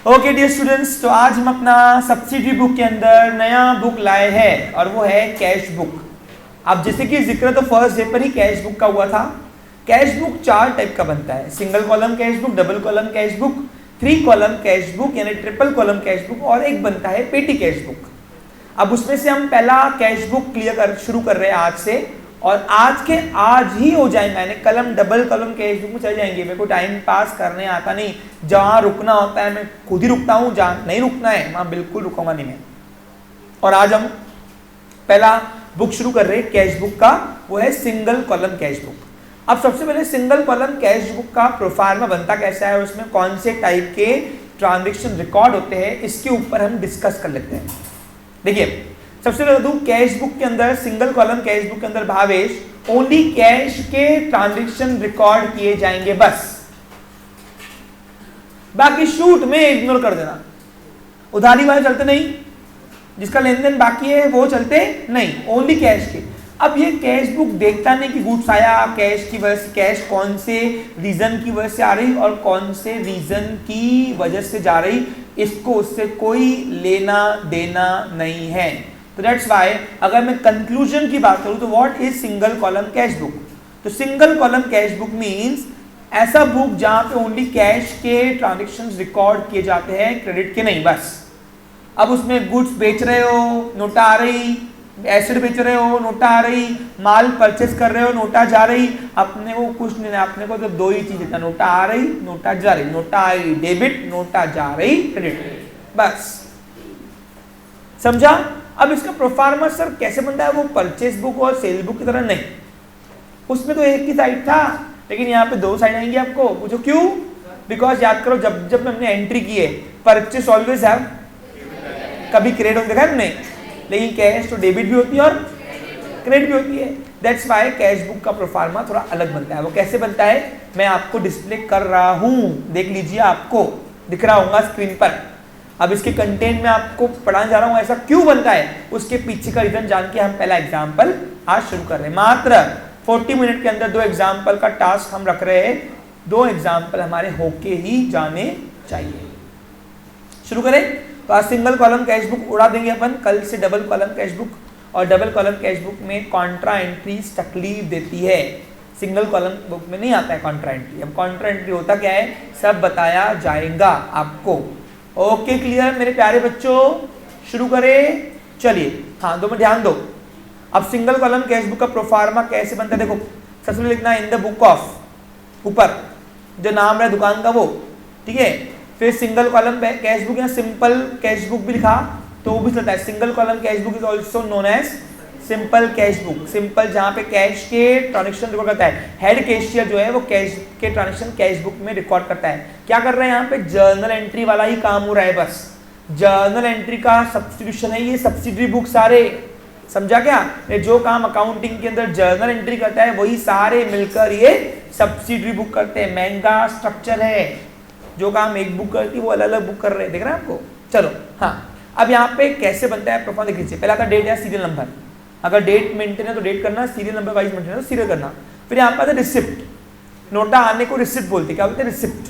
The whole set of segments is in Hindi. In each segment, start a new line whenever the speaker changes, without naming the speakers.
ओके डियर स्टूडेंट्स, तो आज हम अपना सब्सिडी बुक के अंदर नया बुक लाए हैं और वो है कैश बुक। अब जैसे कि जिक्र तो फर्स्ट डे पर ही कैश बुक का हुआ था। कैश बुक 4 टाइप का बनता है, single column cash book, double column cash book, 3 column cash book यानी ट्रिपल कॉलम कैश बुक और एक बनता है पेटी कैश बुक। अब उसमें से हम पहला कैश बुक शुरू कर रहे हैं आज से, और आज ही हो जाएंगे, यानी कल हम डबल कॉलम कैश बुक में चले जाएंगे। मेरे को टाइम पास करने आता नहीं, जहां रुकना होता है मैं खुद ही रुकता हूं, जहां नहीं रुकना है वहां बिल्कुल रुकूंगा नहीं मैं। और आज हम पहला बुक शुरू कर रहे हैं कैश बुक का, वो है सिंगल कॉलम कैश बुक। अब सबसे पहले सिंगल कॉलम कैश बुक का प्रोफार्मा बनता कैसा है, उसमें कौन से टाइप के ट्रांजेक्शन रिकॉर्ड होते हैं, इसके ऊपर हम डिस्कस कर लेते हैं। देखिए सबसे पहले तो कैश बुक के अंदर, सिंगल कॉलम कैश बुक के अंदर भावेश ओनली कैश के ट्रांजैक्शन रिकॉर्ड किए जाएंगे बस, बाकी शूट में इग्नोर कर देना। उधारी वाले चलते नहीं, जिसका लेन देन बाकी है वो चलते नहीं, ओनली कैश के। अब ये कैश बुक देखता नहीं कि गुड्स आया कैश की वजह से, कैश कौन से रीजन की वजह से आ रही और कौन से रीजन की वजह से जा रही, इसको उससे कोई लेना देना नहीं है। तो दैट्स व्हाई अगर मैं कंक्लूजन की बात करूं तो what is single column cash book. तो single column cash book means ऐसा बुक जहां पे ओनली कैश के ट्रांजैक्शंस रिकॉर्ड किए जाते हैं, क्रेडिट के नहीं बस। अब उसमें गुड्स बेच रहे हो, नोटा आ रही, एसिड बेच रहे हो, नोटा आ रही, माल परचेस कर रहे हो, नोटा जा रही, अपने को कुछ नहीं, अपने को तो 2 ही चीज देता, नोटा आ रही, नोटा जा रही, नोटा आ रही डेबिट, नोटा जा रही क्रेडिट, बस। समझा? अब इसका प्रोफार्मा सर कैसे बनता है, वो परचेस बुक और सेल बुक की तरह नहीं, उसमें तो एक ही साइड था, लेकिन यहाँ पे 2 साइड आएंगे आपको। पूछो क्यों? बिकॉज याद करो जब हमने एंट्री की है, परचेस ऑलवेज है, कभी क्रेडिट देखा है हमने, लेकिन कैश तो डेबिट भी होती है और क्रेडिट भी होती है। दैट्स व्हाई कैश बुक का प्रोफार्मा थोड़ा अलग बनता है। वो कैसे बनता है मैं आपको डिस्प्ले कर रहा हूं, देख लीजिए, आपको दिख रहा होगा स्क्रीन पर। अब इसके कंटेंट में आपको पढ़ाने जा रहा हूं, ऐसा क्यों बनता है, उसके पीछे का रीजन जान के हम पहला एग्जाम्पल आज शुरू कर रहे हैं। मात्र 40 मिनट के अंदर 2 एग्जाम्पल का टास्क हम रख रहे हैं, 2 एग्जाम्पल हमारे होके ही जाने चाहिए। शुरू करें तो आज सिंगल कॉलम कैश बुक उड़ा देंगे अपन, कल से डबल कॉलम कैश बुक। और डबल कॉलम कैश बुक में कॉन्ट्रा एंट्रीज तकलीफ देती है, सिंगल कॉलम बुक में नहीं आता है कॉन्ट्रा एंट्री। अब कॉन्ट्रा एंट्री होता क्या है सब बताया जाएगा आपको। ओके क्लियर मेरे प्यारे बच्चों, शुरू करें। चलिए हाँ, 2 मिनट ध्यान दो। अब सिंगल कॉलम कैश बुक का प्रोफार्मा कैसे बनता है, देखो सबसे पहले लिखना इन द बुक ऑफ, ऊपर जो नाम है दुकान का वो, ठीक है। फिर सिंगल कॉलम कैश बुक या सिंपल कैश बुक भी लिखा तो वो भी चलता है। Single column cash book is also known as simple cash book. Simple जहां पे कैश के ट्रांजेक्शन रिकॉर्ड करता है, हेड कैशियर जो है वो कैश के ट्रांजेक्शन कैश बुक में रिकॉर्ड करता है। क्या कर रहे हैं यहाँ पे, जर्नल एंट्री वाला ही काम हो रहा है, बस जर्नल एंट्री का सब्स्टिट्यूशन है ये सब्सिडरी बुक सारे। समझा क्या? ये जो काम अकाउंटिंग के अंदर जर्नल एंट्री करता है वही सारे मिलकर ये सब्सिडरी बुक करते हैं। महंगा स्ट्रक्चर है, जो काम एक बुक करती है वो अलग अलग बुक कर रहे हैं, देख रहे हैं आपको। चलो हाँ, अब यहाँ पे कैसे बनता है प्रोफार्मा देख लीजिए। पहला था डेट या सीरियल नंबर, अगर डेट मेंटेन है तो डेट करना, सीरियल नंबर वाइज मेंटेन है तो सीरियल करना। फिर यहाँ पर रिसिप्ट, नोटा आने को रिसिप्ट बोलते हैं, क्या बोलते हैं रिसिप्ट,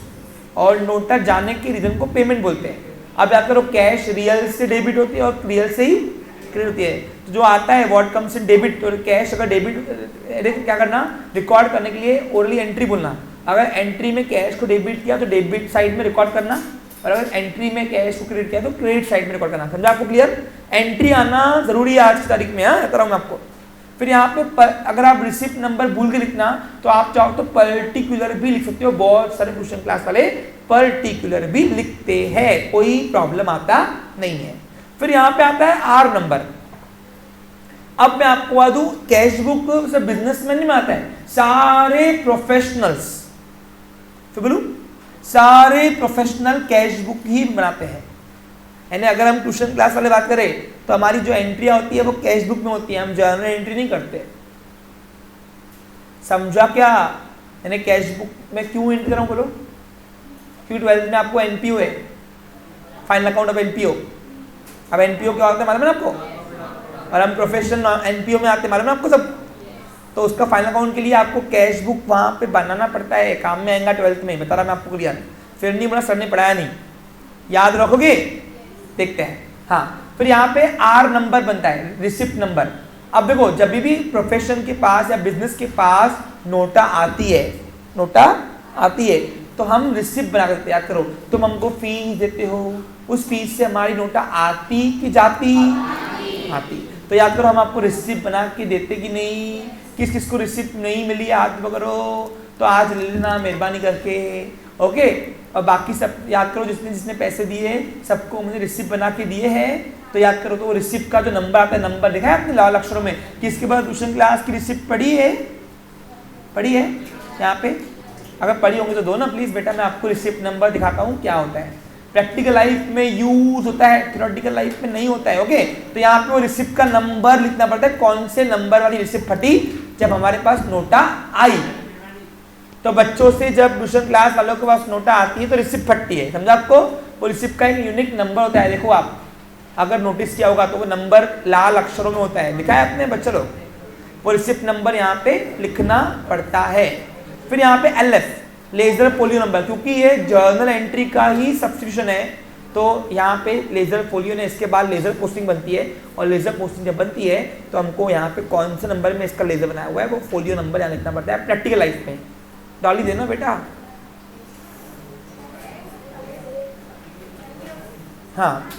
और नोटा जाने के रीजन को पेमेंट बोलते हैं। अब याद करो कैश रियल से डेबिट होती है और रियल से ही क्रेडिट होती है। तो जो आता है व्हाट कम्स इन डेबिट, तो कैश अगर डेबिट क्या करना, रिकॉर्ड करने के लिए ओरली एंट्री बोलना। अगर एंट्री में कैश को डेबिट किया तो डेबिट साइड में रिकॉर्ड करना, और अगर एंट्री में कैश को क्रेडिट किया तो क्रेडिट साइड में रिकॉर्ड करना। समझा आपको क्लियर? एंट्री आना जरूरी है आज की तारीख में, हाँ करा हूँ मैं आपको। फिर यहाँ पे अगर आप रिसिप्ट नंबर भूल के लिखना तो आप चाहो तो पर्टिकुलर भी लिख सकते हो, बहुत सारे ट्यूशन क्लास वाले पर्टिकुलर भी लिखते हैं, कोई प्रॉब्लम आता नहीं है। फिर यहाँ पे आता है आर नंबर। अब मैं आपको बता दूं कैश बुक सिर्फ बिजनेसमैन नहीं में आता है, सारे प्रोफेशनल्स, फिर बोलूं सारे प्रोफेशनल कैश बुक ही बनाते हैं। यानी अगर हम ट्यूशन क्लास वाले बात करें तो हमारी जो एंट्रियां होती है वो कैश बुक में होती है, हम जर्नल एंट्री नहीं करते। समझा क्या? यानी कैश बुक में क्यों एंट्री कर रहा हूं बोलो, क्योंकि 12th में आपको एनपीओ है, फाइनल अकाउंट ऑफ एनपीओ। अब एनपीओ क्या होता है मालूम है आपको, और हम प्रोफेशनल एनपीओ में आते हैं मालूम है आपको सब। तो उसका फाइनल अकाउंट के लिए आपको कैश बुक वहाँ पे बनाना पड़ता है, काम में आएगा 12th में, बता रहा मैं आपको क्लियर। फिर नहीं बोला सर ने पढ़ाया नहीं, याद रखोगे? देखते हैं। हाँ, फिर यहाँ पे आर नंबर बनता है, रिसिप्ट नंबर। अब देखो, जब भी प्रोफेशन के पास या बिजनेस के पास नोटा आती है तो हम रिसिप्ट बना कर याद करो। तुम हमको फीस देते हो, उस फीस से हमारी नोटा आती कि जाती? आती। तो याद करो, हम आपको रिसिप्ट बना के देते कि नहीं? किस किस को रिसिप्ट नहीं मिली है हाथ पकड़ो, तो आज ले लेना मेहरबानी करके। ओके, और बाकी सब याद करो, जिसने जिसने पैसे दिए सबको मैंने रिसिप्ट बना के दिए हैं। तो याद करो, तो वो रिसिप्ट का जो नंबर आता है, नंबर दिखा है आपने लाल अक्षरों में कि इसके बाद ट्यूशन क्लास की रिसिप्ट पढ़ी है यहाँ पे? अगर पढ़ी होंगी तो दो ना प्लीज बेटा, मैं आपको रिसिप्ट नंबर दिखाता हूँ क्या होता है। प्रैक्टिकल लाइफ में यूज होता है, थ्योरेटिकल लाइफ में नहीं होता है। ओके, तो यहाँ पे वो रिसिप्ट का नंबर लिखना पड़ता है, कौन से नंबर वाली रिसिप्ट फटी जब हमारे पास नोटा आई। तो बच्चों से जब ट्यूशन क्लास वालों के पास नोटा आती है तो रिसिप्ट फटती है, समझा आपको? वो रिसिप्ट का एक यूनिक नंबर होता है। देखो, आप अगर नोटिस किया होगा तो वो नंबर लाल अक्षरों में होता है, लिखा है आपने बच्चों लोग? वो रिसिप्ट नंबर यहाँ पे लिखना पड़ता है। फिर यहाँ पे LF, लेजर फोलियो नंबर, क्योंकि ये जर्नल एंट्री का ही सब्स्टिट्यूशन है तो यहाँ पे लेजर फोलियो ने, इसके बाद लेजर पोस्टिंग बनती है, और लेजर पोस्टिंग जब बनती है तो हमको यहाँ पे कौन से नंबर में इसका लेजर बनाया हुआ है वो फोलियो नंबर यहाँ लिखना पड़ता है। प्रैक्टिकल लाइफ में डाली देना बेटा। हाँ,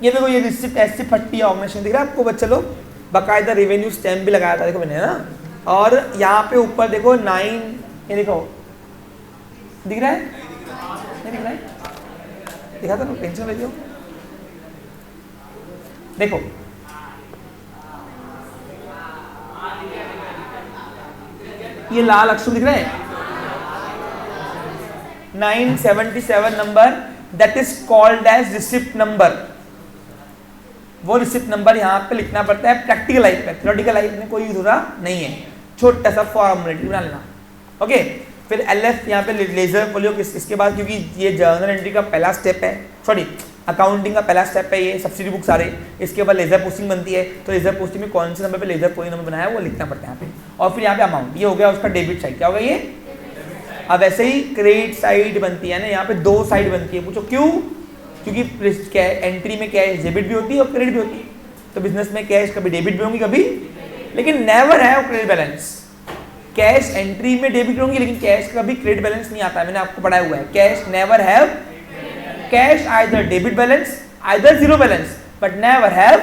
ये देखो, ये रिसिप्ट ऐसे फटती है ऑर्गेनाइजेशन, दिख रहा है आपको बच्चे लोग? बाकायदा रेवेन्यू स्टैम्प भी लगाया था, देखो मैंने ना। और यहाँ पे ऊपर देखो 9, ये देखो, दिख रहा है? नहीं दिख रहा है? दिखा था ना, टेंशन ले लो। देखो, ये लाल अक्षर दिख रहे हैं? 977 number, that is called as receipt number. वो रिसिप्ट नंबर यहाँ पे लिखना पड़ता है प्रैक्टिकल लाइफ में, थ्योरेटिकल लाइफ में कोई यूज होता नहीं है। छोटा सा फॉर्मेलिटी बना लेना। ओके, फिर LF यहाँ पे लेजर फोलियो, इसके बाद क्योंकि ये जर्नल एंट्री का पहला स्टेप है, सॉरी अकाउंटिंग का पहला स्टेप है ये, सब्सिडी बुक सारे, इसके बाद लेजर पोस्टिंग बनती है। तो लेजर पोस्टिंग में कौन से नंबर पे लेजर फोलियो नंबर बनाया है वो लिखना पड़ता है यहाँ पे। और फिर यहाँ पे अमाउंट, ये हो गया उसका डेबिट साइड। क्या होगा ये? अब ऐसे ही क्रेडिट साइड बनती है ना, यहाँ पे 2 साइड बनती है। पूछो क्यों? क्योंकि एंट्री में कैश डेबिट भी होती है और क्रेडिट भी होती है। तो बिजनेस में कैश कभी डेबिट भी होंगी कभी, लेकिन never have credit balance. Cash entry में डेबिट होंगी लेकिन कैश का कभी क्रेडिट बैलेंस नहीं आता है, मैंने आपको पढ़ाया हुआ है। Cash never have, cash either debit balance either zero balance, but never have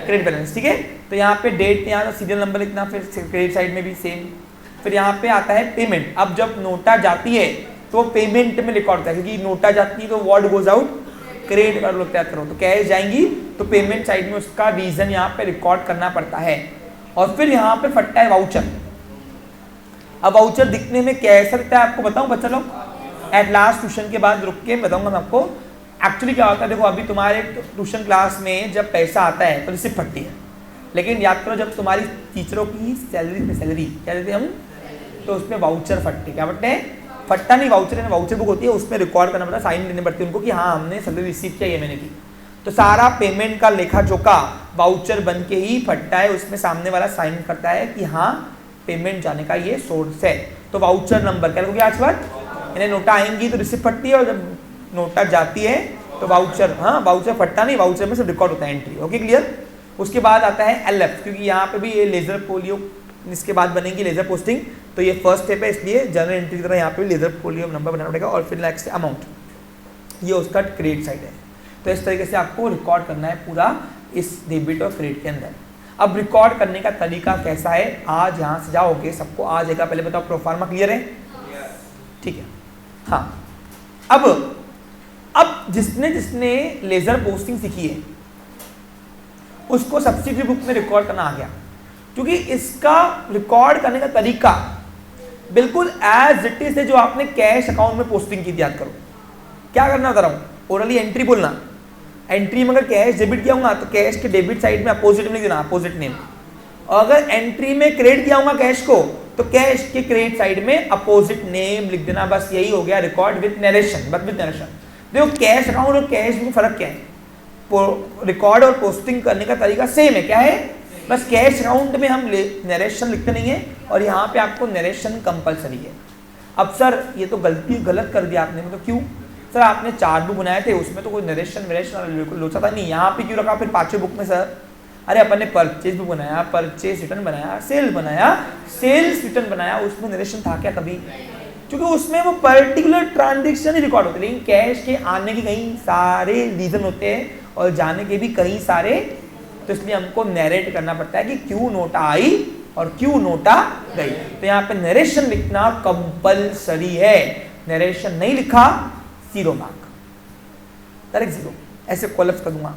credit balance. ठीक है, तो यहाँ पे डेट, यहाँ सीरियल नंबर लिखना, फिर क्रेडिट साइड में भी सेम। फिर यहाँ पे आता है पेमेंट। अब जब नोटा जाती है तो पेमेंट में रिकॉर्ड होता है, क्योंकि नोटा जाती है तो व्हाट गोज आउट, क्रेडिट कर लो तैयार करो। तो कैश जाएंगी तो पेमेंट साइड में उसका रीजन यहाँ पे रिकॉर्ड करना पड़ता है। और फिर यहाँ पे फटता है वाउचर। अब वाउचर दिखने में कैसा लगता है आपको बताऊं बच्चा लोग? एट लास्ट ट्यूशन के बाद रुक के बताऊंगा मैं आपको एक्चुअली क्या होता है। देखो, अभी तुम्हारे ट्यूशन क्लास में जब पैसा आता है तो रिसिप्ट फटती है, लेकिन याद करो जब तुम्हारी टीचरों की सैलरी क्या देते हम, तो उसमें वाउचर फटते। क्या फटते हैं? फटता नहीं, वाउचर वाउचर बुक होती है, उसमें रिकॉर्ड करना पड़ता है, साइन देने पड़ते हैं उनको कि हाँ हमने सैलरी रिसीव किया, ये मैंने की। तो सारा पेमेंट का लेखा जोखा वाउचर बन के ही फटता है, उसमें सामने वाला साइन करता है कि हाँ पेमेंट जाने का ये सोर्स है। तो वाउचर नंबर क्या लगोगे आज बात, इन्हें नोटा आएंगी तो रिसिप्ट फटती है, और जब नोटा जाती है तो वाउचर, हाँ वाउचर फटता नहीं, वाउचर में सब रिकॉर्ड होता है एंट्री। Okay clear? उसके बाद आता है LF, क्योंकि यहाँ पे भी ये लेजर फोलियो इसके बाद बनेगी लेजर पोस्टिंग, तो ये फर्स्ट स्टेप है, इसलिए जनरल एंट्री की तरह यहाँ पे लेजर फोलियो नंबर बनाना पड़ेगा। और फिर नेक्स्ट अमाउंट, ये उसका क्रेडिट साइड है। तो इस तरीके से आपको रिकॉर्ड करना है पूरा इस डेबिट और क्रेडिट के अंदर। अब रिकॉर्ड करने का तरीका कैसा है, आज यहाँ से जाओगे सबको आ जाएगा। पहले बताओ प्रोफार्मा क्लियर है? ठीक है, हाँ। अब जिसने जिसने लेजर पोस्टिंग सीखी है उसको सब्सिडी बुक में रिकॉर्ड करना आ गया, क्योंकि इसका रिकॉर्ड करने का तरीका बिल्कुल एज इट इज है जो आपने कैश अकाउंट में पोस्टिंग की थी। याद करो क्या करना बता रहा हूं, ओरली एंट्री बोलना, एंट्री में अगर कैश डेबिट किया होगा तो कैश के डेबिट साइड में अपोजिट में लिख देना, अपोजिट नेम। और अगर एंट्री में क्रेडिट किया होगा कैश को तो कैश के क्रेडिट साइड में अपोजिट नेम लिख देना। बस यही हो गया record with narration. But with narration देखो कैश अकाउंट और कैश में फर्क क्या है, रिकॉर्ड और पोस्टिंग करने का तरीका सेम है। क्या है? बस कैश अकाउंट में हम नरेशन लिखते नहीं है और यहाँ पे आपको नरेशन कंपलसरी है। अब सर ये तो गलत कर दिया आपने, मतलब क्यों? सर आपने 4 बुक बनाए थे, उसमें तो कोई नरेशन वेरेशन लोचा था नहीं, यहाँ पे क्यों रखा फिर 5वें बुक में सर? अरे अपन ने परचेज बुक बनाया, परचेज रिटर्न बनाया, सेल बनाया, सेल्स रिटर्न बनाया, उसमें नरेशन था क्या कभी? क्योंकि उसमें वो पर्टिकुलर ट्रांजेक्शन ही रिकॉर्ड होते हैं। लेकिन कैश के आने के कई सारे रीजन होते हैं और जाने के भी कई सारे, तो इसलिए हमको नरेट करना पड़ता है कि क्यों नोटा आई और क्यों नोटा गई। तो यहाँ पे नरेशन लिखना कंपलसरी है। नरेशन नहीं लिखा 0 मार्क, डायरेक्ट 0, ऐसे कोलैप्स कर दूंगा।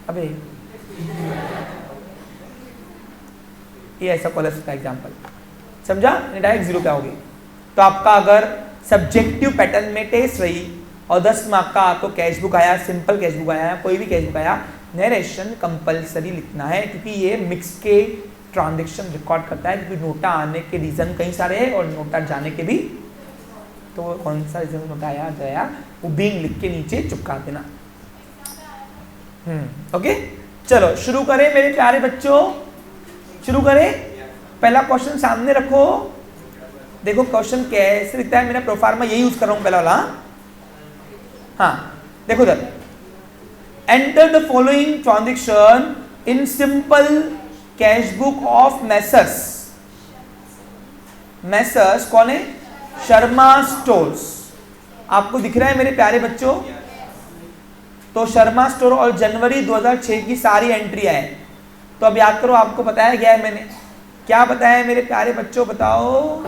अबे ये ऐसा कोलैप्स का एग्जांपल समझा, डायरेक्ट 0 पे आओगे। तो आपका अगर सब्जेक्टिव पैटर्न में टेस्ट रही और 10 मार्क का आपको कैश बुक आया, सिंपल कैश बुक आया, कोई भी कैश बुक आया, नरेशन कंपलसरी लिखना है, क्योंकि ये मिक्स के ट्रांजेक्शन रिकॉर्ड करता है। क्योंकि नोटा आने के रीजन कई सारे हैं और नोटा जाने के भी, तो कौन सा रीजन नोटा आया गया वो बीइंग लिख के नीचे चिपका देना। ओके, चलो शुरू करें मेरे प्यारे बच्चों, शुरू करें। पहला क्वेश्चन सामने रखो, देखो क्वेश्चन कैसे दिखता है। मेरा प्रोफार्मा यही यूज कर रहा हूं पहला वाला। हाँ देखो इधर, enter the following transaction in simple cash book of Messrs. Messrs कौन है? शर्मा स्टोर्स। आपको दिख रहा है मेरे प्यारे बच्चों? तो शर्मा स्टोर और जनवरी 2006 की सारी एंट्री है। तो अब याद करो, आपको बताया गया है मैंने, क्या बताया है मेरे प्यारे बच्चों, बताओ।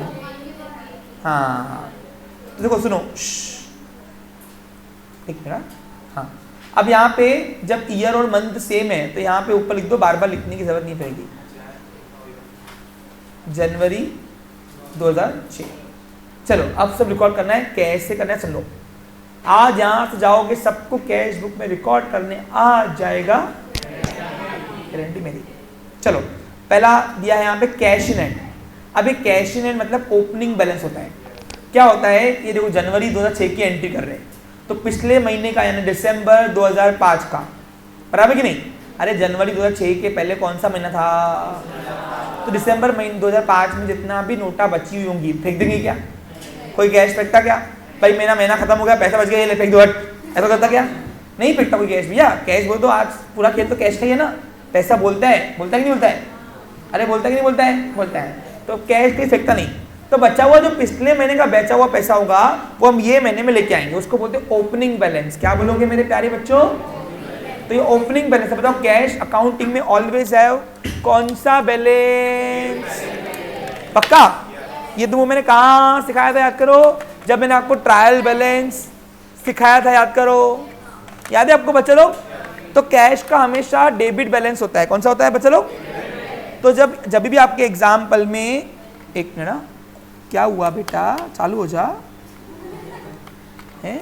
हाँ तो देखो सुनो, एक मिनट। हाँ अब यहाँ पे जब ईयर और मंथ सेम है तो यहाँ पे ऊपर लिख दो, बार बार लिखने की जरूरत नहीं पड़ेगी। जनवरी 2006। चलो अब सब रिकॉर्ड करना है, कैसे करना है चलो। आज यहां से जाओगे सबको कैश बुक में रिकॉर्ड करने आ जाएगा, गारंटी मेरी। चलो पहला दिया है यहाँ पे कैश इन हैंड। अब ये कैश इन हैंड मतलब ओपनिंग बैलेंस होता है। क्या होता है, ये देखो जनवरी 2006 की एंट्री कर रहे हैं, तो पिछले महीने का यानी दिसंबर 2005 का, बराबर कि नहीं? अरे जनवरी 2006 के पहले कौन सा महीना था? तो दिसंबर महीने 2005 में जितना भी नोटा बची हुई होंगी फेंक देंगे क्या? कोई कैश फेंकता क्या? भाई मेरा महीना खत्म हो गया, पैसा बच गया, ये ले फेंक दो, हट, ऐसा करता क्या? नहीं फेंकता कोई कैश। भैया कैश बोल दो, आज पूरा खेल तो कैश का ही है ना। पैसा बोलता है कि नहीं बोलता है? अरे बोलता है कि नहीं बोलता है? बोलता है। तो कैश कहीं फेंकता नहीं। तो बचा हुआ जो पिछले महीने का बचा हुआ पैसा होगा वो हम ये महीने में लेके आएंगे, उसको बोलते हैं ओपनिंग बैलेंस। क्या बोलोगे मेरे प्यारे बच्चों? तो ये ओपनिंग बैलेंस है। बताओ कैश अकाउंटिंग में ऑलवेज है कौन सा बैलेंस? पक्का? ये तो मैंने कहाँ सिखाया था, याद करो, जब मैंने आपको ट्रायल बैलेंस सिखाया था, याद करो, याद है आपको बच्चे लोग? तो कैश का हमेशा डेबिट बैलेंस होता है। कौन सा होता है बच्चे लोग? तो जब भी आपके एग्जाम्पल में, एक मिनट, क्या हुआ बेटा, चालू हो जा, है